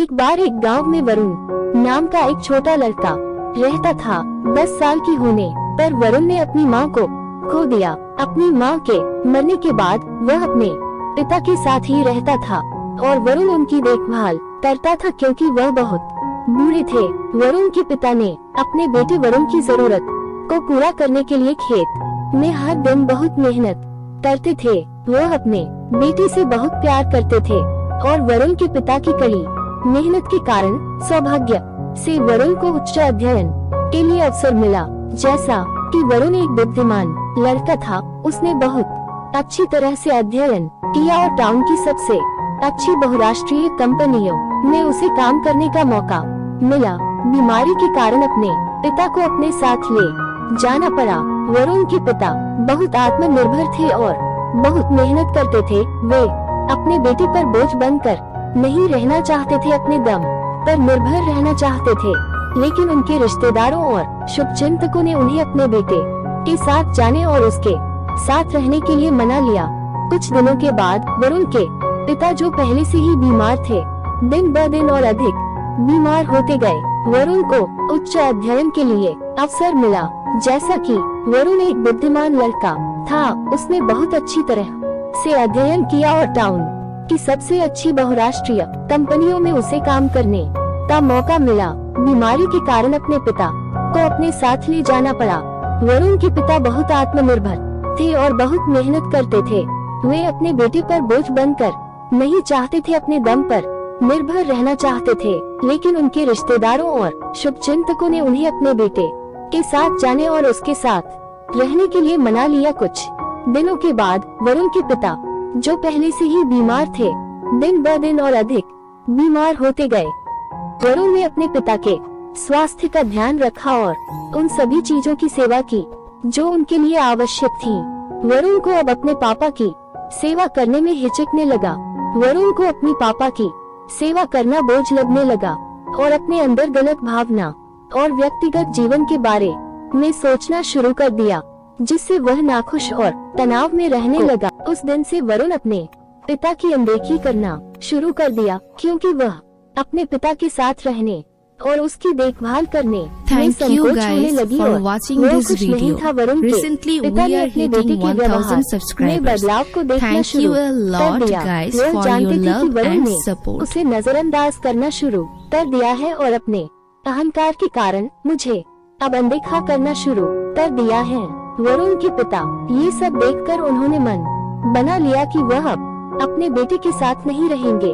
एक बार एक गांव में वरुण नाम का एक छोटा लड़का रहता था। 10 साल की होने पर वरुण ने अपनी माँ को खो दिया। अपनी माँ के मरने के बाद वह अपने पिता के साथ ही रहता था और वरुण उनकी देखभाल करता था क्योंकि वह बहुत बूढ़े थे। वरुण के पिता ने अपने बेटे वरुण की जरूरत को पूरा करने के लिए खेत में हर दिन बहुत मेहनत करते थे। वह अपने बेटे से बहुत प्यार करते थे और वरुण के पिता की कड़ी मेहनत के कारण सौभाग्य से वरुण को उच्च अध्ययन के लिए अवसर मिला। जैसा कि वरुण एक बुद्धिमान लड़का था, उसने बहुत अच्छी तरह से अध्ययन किया और टाउन की सबसे अच्छी बहुराष्ट्रीय कंपनियों में उसे काम करने का मौका मिला। बीमारी के कारण अपने पिता को अपने साथ ले जाना पड़ा। वरुण के पिता बहुत आत्मनिर्भर थे और बहुत मेहनत करते थे। वे अपने बेटे पर बोझ बनकर नहीं रहना चाहते थे, अपने दम पर निर्भर रहना चाहते थे। लेकिन उनके रिश्तेदारों और शुभचिंतकों ने उन्हें अपने बेटे के साथ जाने और उसके साथ रहने के लिए मना लिया। कुछ दिनों के बाद वरुण के पिता, जो पहले से ही बीमार थे, दिन ब दिन और अधिक बीमार होते गए। वरुण को उच्च अध्ययन के लिए अवसर मिला। जैसा कि वरुण एक बुद्धिमान लड़का था, उसने बहुत अच्छी तरह से अध्ययन किया और टाउन की सबसे अच्छी बहुराष्ट्रीय कंपनियों में उसे काम करने का मौका मिला। बीमारी के कारण अपने पिता को अपने साथ ले जाना पड़ा। वरुण के पिता बहुत आत्मनिर्भर थे और बहुत मेहनत करते थे। वे अपने बेटे पर बोझ बनकर नहीं चाहते थे, अपने दम पर निर्भर रहना चाहते थे। लेकिन उनके रिश्तेदारों और शुभचिंतकों ने उन्हें अपने बेटे के साथ जाने और उसके साथ रहने के लिए मना लिया। कुछ दिनों के बाद वरुण के पिता, जो पहले से ही बीमार थे, दिन ब दिन और अधिक बीमार होते गए। वरुण ने अपने पिता के स्वास्थ्य का ध्यान रखा और उन सभी चीजों की सेवा की जो उनके लिए आवश्यक थी। वरुण को अब अपने पापा की सेवा करने में हिचकने लगा। वरुण को अपनी पापा की सेवा करना बोझ लगने लगा और अपने अंदर गलत भावना और व्यक्तिगत जीवन के बारे में सोचना शुरू कर दिया, जिससे वह नाखुश और तनाव में रहने लगा। उस दिन से वरुण अपने पिता की अनदेखी करना शुरू कर दिया, क्योंकि वह अपने पिता के साथ रहने और उसकी देखभाल करने में संकोच होने लगी और वह खुश नहीं था। वरुण के पिता ने अपने बेटे के व्यवहार में बदलाव को देखना शुरू कर दिया। वह जानते थे कि वरुण ने उसे नजरअंदाज करना शुरू कर दिया है और अपने अहंकार के कारण मुझे अब अनदेखा करना शुरू कर दिया है। वरुण के पिता ये सब देखकर उन्होंने मन बना लिया कि वह अब अपने बेटे के साथ नहीं रहेंगे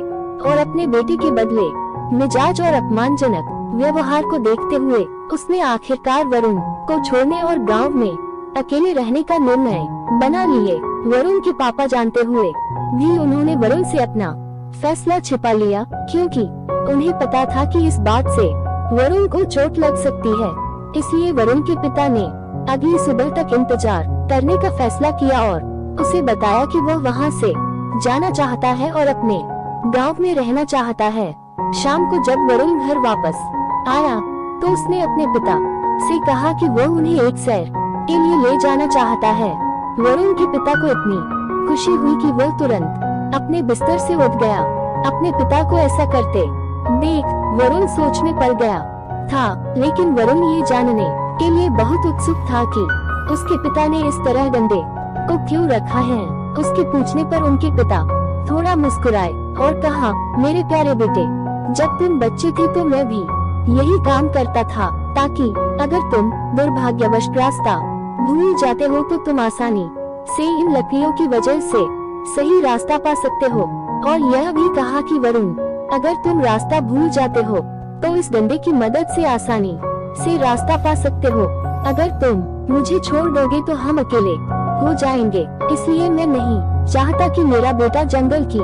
और अपने बेटे के बदले मिजाज और अपमानजनक व्यवहार को देखते हुए उसने आखिरकार वरुण को छोड़ने और गांव में अकेले रहने का निर्णय बना लिए। वरुण के पापा जानते हुए भी उन्होंने वरुण से अपना फैसला छिपा लिया, क्योंकि उन्हें पता था कि इस बात से वरुण को चोट लग सकती है। इसलिए वरुण के पिता ने अगली सुबह तक इंतजार करने का फैसला किया और उसे बताया कि वह वहां से जाना चाहता है और अपने गांव में रहना चाहता है। शाम को जब वरुण घर वापस आया तो उसने अपने पिता से कहा कि वह उन्हें एक सैर के लिए ले जाना चाहता है। वरुण के पिता को इतनी खुशी हुई कि वह तुरंत अपने बिस्तर से उठ गया। अपने पिता को ऐसा करते देख वरुण सोच में पड़ गया था, लेकिन वरुण ये जानने के लिए बहुत उत्सुक था कि उसके पिता ने इस तरह डंडे को क्यों रखा है। उसके पूछने पर उनके पिता थोड़ा मुस्कुराए और कहा, मेरे प्यारे बेटे, जब तुम बच्चे थे तो मैं भी यही काम करता था, ताकि अगर तुम दुर्भाग्यवश रास्ता भूल जाते हो तो तुम आसानी से इन लकड़ियों की वजह से सही रास्ता पा सकते हो। और यह भी कहा कि वरुण, अगर तुम रास्ता भूल जाते हो तो इस डंडे की मदद से आसानी से रास्ता पा सकते हो। अगर तुम मुझे छोड़ दोगे तो हम अकेले हो जाएंगे। इसलिए मैं नहीं चाहता कि मेरा बेटा जंगल की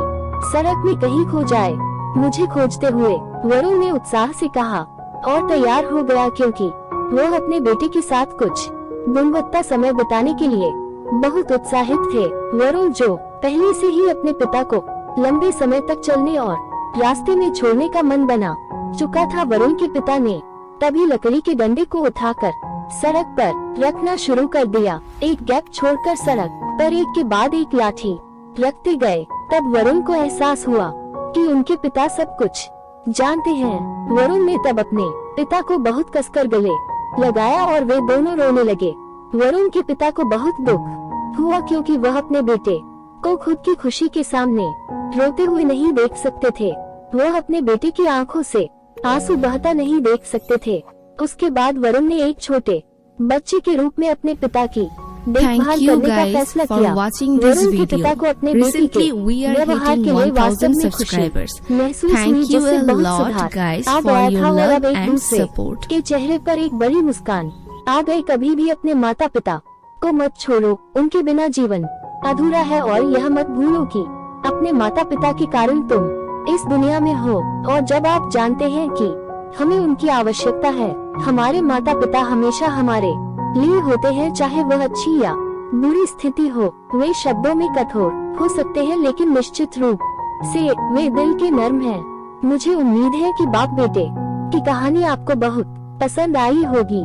सड़क में कहीं खो जाए। मुझे खोजते हुए वरुण ने उत्साह से कहा और तैयार हो गया, क्योंकि वह अपने बेटे के साथ कुछ गुणवत्ता समय बिताने के लिए बहुत उत्साहित थे। वरुण, जो पहले से ही अपने पिता को लंबे समय तक चलने और रास्ते में छोड़ने का मन बना चुका था, वरुण के पिता ने तभी लकड़ी के डंडे को उठाकर सड़क पर रखना शुरू कर दिया। एक गैप छोड़कर सड़क पर एक के बाद एक लाठी रखते गए। तब वरुण को एहसास हुआ कि उनके पिता सब कुछ जानते हैं, वरुण ने तब अपने पिता को बहुत कसकर गले लगाया और वे दोनों रोने लगे। वरुण के पिता को बहुत दुख हुआ क्योंकि वह अपने बेटे को खुद की खुशी के सामने रोते हुए नहीं देख सकते थे। वह अपने बेटे की आंखों से आंसू बहता नहीं देख सकते थे। उसके बाद वरुण ने एक छोटे बच्चे के रूप में अपने पिता की देखभाल करने का फैसला किया। वरुण के पिता को अपने बेटे के व्यवहार के लिए वास्तव में खुशी महसूस हुई, जिससे बहुत सुधार आ गया था और अब एक दूसरे के चेहरे पर एक बड़ी मुस्कान आ गई। कभी भी अपने माता पिता को मत छोड़ो, उनके बिना जीवन अधूरा है। और यह मत भूलो कि अपने माता पिता के कारण तुम इस दुनिया में हो। और जब आप जानते हैं कि हमें उनकी आवश्यकता है, हमारे माता पिता हमेशा हमारे लिए होते हैं, चाहे वह अच्छी या बुरी स्थिति हो। वे शब्दों में कठोर हो सकते हैं, लेकिन निश्चित रूप से वे दिल के नर्म हैं। मुझे उम्मीद है कि बाप बेटे की कहानी आपको बहुत पसंद आई होगी।